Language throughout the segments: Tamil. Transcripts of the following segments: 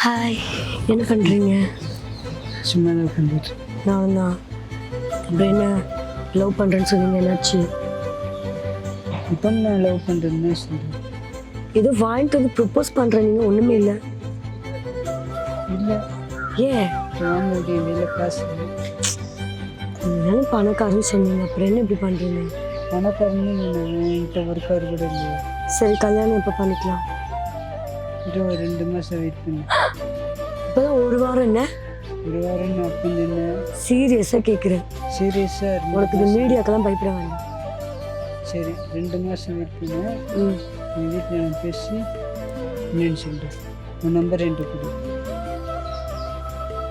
ஹாய், என்ன பண்ணுறீங்க? சும்மா தான் பண்ணிட்டு நான் தான். அப்புறம் என்ன லவ் பண்ணுறேன்னு சொன்னீங்க, என்னாச்சு? இப்போ நான் லவ் பண்ணுறேன்னு சொல்கிறேன். ஏதோ வாங்கிட்டு வந்து ப்ரப்போஸ் பண்ணுறீங்க, ஒன்றுமே இல்லை. இல்லை ஏன்? வாங்க முடியும், வெளியில் காசு என்ன பணக்காரன்னு சொன்னீங்க, அப்புறம் என்ன இப்படி பண்ணுறீங்க? பணக்காரன்னு என்கிட்ட ஒரு கார் கூட இல்லையா. சரி, கல்யாணம் எப்போ பண்ணிக்கலாம்? இது ஒரு 2 மாதம் வெயிட் பண்ணு. இப்போதான் ஒரு வாரம். என்ன ஒரு வாரம் நான் அப்போ என்ன சீரியஸாக கேட்குறேன். சீரியஸாக உனக்கு இந்த மீடியாக்கெல்லாம் பயப்பட வேண்டாம். சரி 2 மாதம் வெயிட் பண்ணு. ம் எங்கள் வீட்டில் நான் பேசி என்னன்னு சொல்கிறேன். உன் நம்பர் என்கிட்ட கொடு.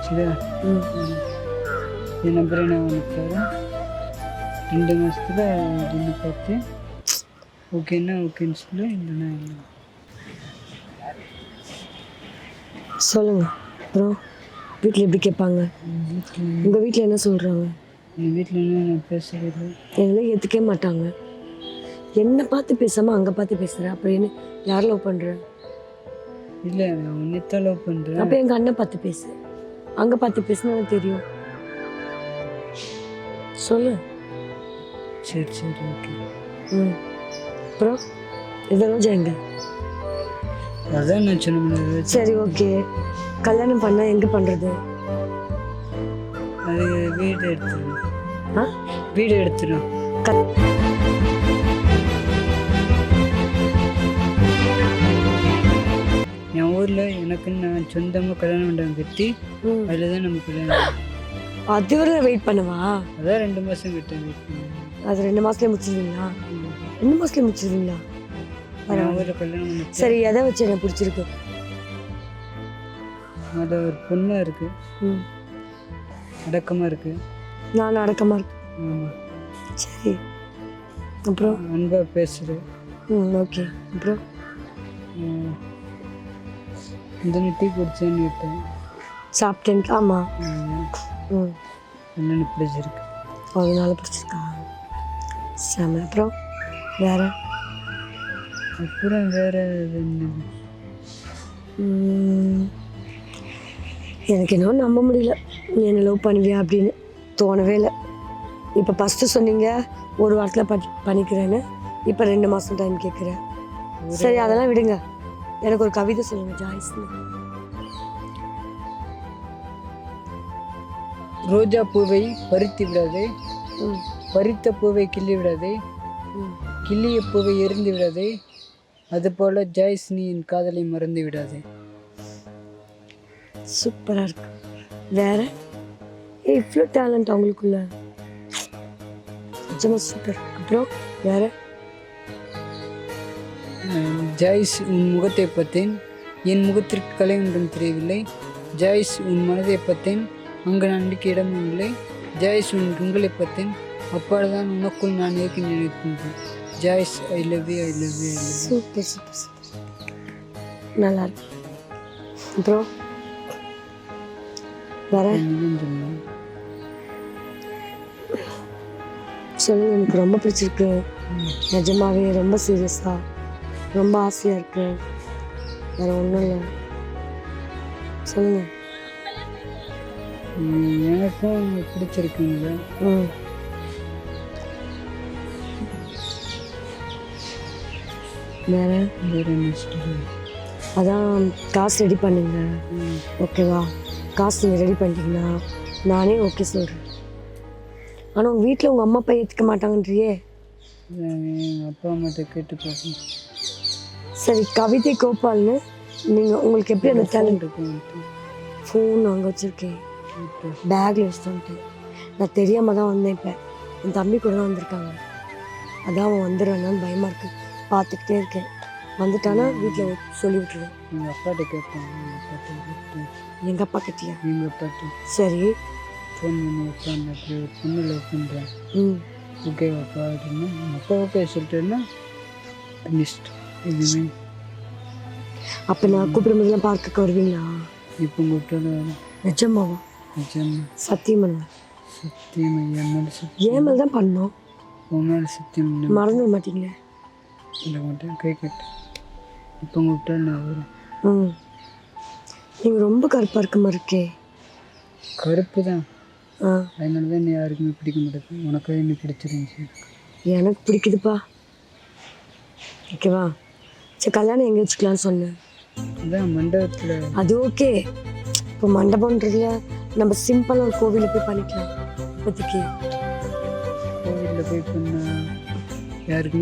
சரியா? ம் என் நம்பரை நான் உனக்கு தரேன். 2 மாதத்தில் நின்று பார்த்து ஓகேன்னா ஓகேன்னு சொல்லு, இல்லைன்னா இல்லை. சொல்லுங்க. அப்புறம் வீட்டில் எப்படி கேட்பாங்க? வீட்டில் உங்கள் வீட்டில் என்ன சொல்கிறாங்க? எங்கள் வீட்டில் என்ன நான் பேசவே இல்லை. எங்களாம் ஏற்றுக்கவே மாட்டாங்க. என்னை பார்த்து பேசாமல் அங்கே பார்த்து பேசுகிறேன். அப்புறம் என்ன, யார் லவ் பண்ணுற? இல்லை நான் உன்னைத்தான் லவ் பண்ணுறேன். அப்போ எங்கள் அண்ணன் பார்த்து பேசு, அங்கே பார்த்து பேசுனா தெரியும். சொல்லு. சரி சரி ஓகே. ம் அப்புறம் இதெல்லாம் எங்க? அதான் நான் சொன்ன. சரி ஓகே, கல்யாணம் பண்ணால் எங்கே பண்ணுறது? அது வீடு எடுத்துடும். ஆ வீடு எடுத்துடும். என் ஊரில் எனக்குன்னு நான் சொந்தமாக கல்யாண மண்டபம் கட்டி அதில் தான் நம்ம கல்யாணம். அது வரை வெயிட் பண்ணவா? அதான் 2 மாதம் கிட்ட வெயிட் பண்ணுவேன். அது 2 மாதத்துலேயே முடிச்சிருவீங்களா? 2 மாதத்துலேயே முடிச்சிருவீங்களா? என் ஊரில் கல்யாணம் பண்ணி சரி, எதை வச்சு எனக்கு பிடிச்சிருக்கு? அதில் ஒரு பொண்ணாக இருக்குது, ம் அடக்கமாக இருக்குது. நான் அடக்கமாக இருக்கேன். ஆமாம். சரி, அப்புறம்? அன்பாக பேசுகிறேன். ம் ஓகே. அப்புறம் இந்த டீ குடிச்சேன்னு விட்டேன். சாப்பிட்டேன். ஆமாம். ம் என்னென்னு பிடிச்சிருக்கு. அதனால பிடிச்சிருக்கா? சாமி. அப்புறம் வேற? அப்புறம் வேறு என்ன? எனக்கு இன்னும் நம்ப முடியல நீ என்ன லவ் பண்ணுவியா அப்படின்னு. தோணவே இல்லை. இப்போ ஃபஸ்ட்டு சொன்னீங்க ஒரு வாரத்தில் பண்ணிக்கிறேன்னு, இப்போ 2 மாதம் டைம் கேட்குறேன். சரி அதெல்லாம் விடுங்க, எனக்கு ஒரு கவிதை சொல்லுங்க ஜாய்ஸ்னு. ரோஜா பூவை பறித்து விடாதே, ம் பறித்த பூவை கிள்ளி விடாதே, ம் கிள்ளிய பூவை எரிந்து விடாதே, அதுபோல ஜாய்ஸ் நீ என் காதலை மறந்து விடாதே. சூப்பராக இருக்கு. வேற? இவ்வளோ டேலண்ட் அவங்களுக்குள்ள, நிஜமாக சூப்பர். அப்புறம் வேற? ஜாய்ஸ் உன் முகத்தை பார்த்தேன், என் முகத்திற்கு கலை ஒன்றும் தெரியவில்லை. ஜாய்ஸ் உன் மனதை பார்த்தேன், அங்கு நான் இருக்க இடமும் இல்லை. ஜாய்ஸ் உன் கண்களை பார்த்தேன், அப்பாடுதான் உனக்குள் நான் ஏற்க நினைக்கின்றேன். Joyce I love you, I love you, I love you. Super super super, நல்லா இருக்கு. அப்புறம் வேற சொல்லுங்க. எனக்கு ரொம்ப பிடிச்சிருக்கு, நிஜமாவே ரொம்ப சீரியஸாக, ரொம்ப ஆசையாக இருக்கு. வேற ஒன்றும் இல்லை, சொல்லுங்க. எனக்கும் பிடிச்சிருக்குங்க. ம் வேற? வேறு என்ன சொல்லுங்க. அதான் காசு ரெடி பண்ணுங்க, ஓகேவா? காசு நீங்கள் ரெடி பண்ணிட்டீங்கன்னா நானே ஓகே சொல்கிறேன். ஆனால் உங்கள் வீட்டில் உங்கள் அம்மா அப்பா ஏற்றுக்க மாட்டாங்கன்றியே. எங்கள் அப்பா அம்மாட்ட கேட்டு பார்ப்போம். சரி, கவிதை கோபால்னு நீங்கள், உங்களுக்கு எப்படி அந்த டேலண்ட்? இருக்கும். ஃபோன் அங்கே வச்சுருக்கேன், பேக்கில் வச்சுட்டு நான் தெரியாமல் தான் வந்தேன். இப்போ என் தம்பி கூட தான் வந்திருக்காங்க. அதான் அவன் வந்துடுவேன்னு பயமாக இருக்குது. பார்த்துக்கிட்டே இருக்கேன். வந்துட்டானா வீட்டில் சொல்லி விட்டுருவேன். எங்கள் அப்பாட்ட கேட்பேன். எங்கள் அப்பாட்ட கேட்டு எங்கள் அப்பா கிட்டியா? எங்கள் அப்பாட்ட சரி. ஃபோன் பண்ணி உட்காந்து அப்படி ஒரு பொண்ணு லவ் பண்ணுறேன், ம் ஓகேவாப்பா அப்படின்னா எங்கள் அப்பா ஓகே சொல்லிட்டேன்னா நெக்ஸ்ட் எதுவுமே. அப்போ நான் கூப்பிடும்போதெல்லாம் பார்க்க வருவீங்களா? இப்போ கூப்பிட்டாலும் நிஜமாவா? நிஜமா சத்தியம் பண்ணுங்க. சத்தியம் என் மேலே சத்தியம். ஏன் மேலே தான் பண்ணோம், உன் மேலே சத்தியம் மறந்துட மாட்டீங்களே? இல்லை மாட்டேன், கை கட்டு. இப்போ கூப்பிட்டா நான் வரேன். ம் நீங்கள் ரொம்ப கருப்பாக இருக்க மாதிரி இருக்கே. கருப்பு தான், ஆ அதனால தான் என்னை யாருக்குமே பிடிக்க மாட்டேது. உனக்கு என்ன பிடிச்சிருந்துச்சு. எனக்கு பிடிக்குதுப்பா. ஓகேவா? சரி கல்யாணம் எங்கே வச்சுக்கலான்னு சொன்னேன். அதான் மண்டபத்தில். அது ஓகே. இப்போ மண்டபம்ன்றதுல நம்ம சிம்பிளாக ஒரு கோவிலில் போய் பண்ணிக்கலாம் இப்போதைக்கு. கோவிலில் போய் பண்ணால் யாருக்குமே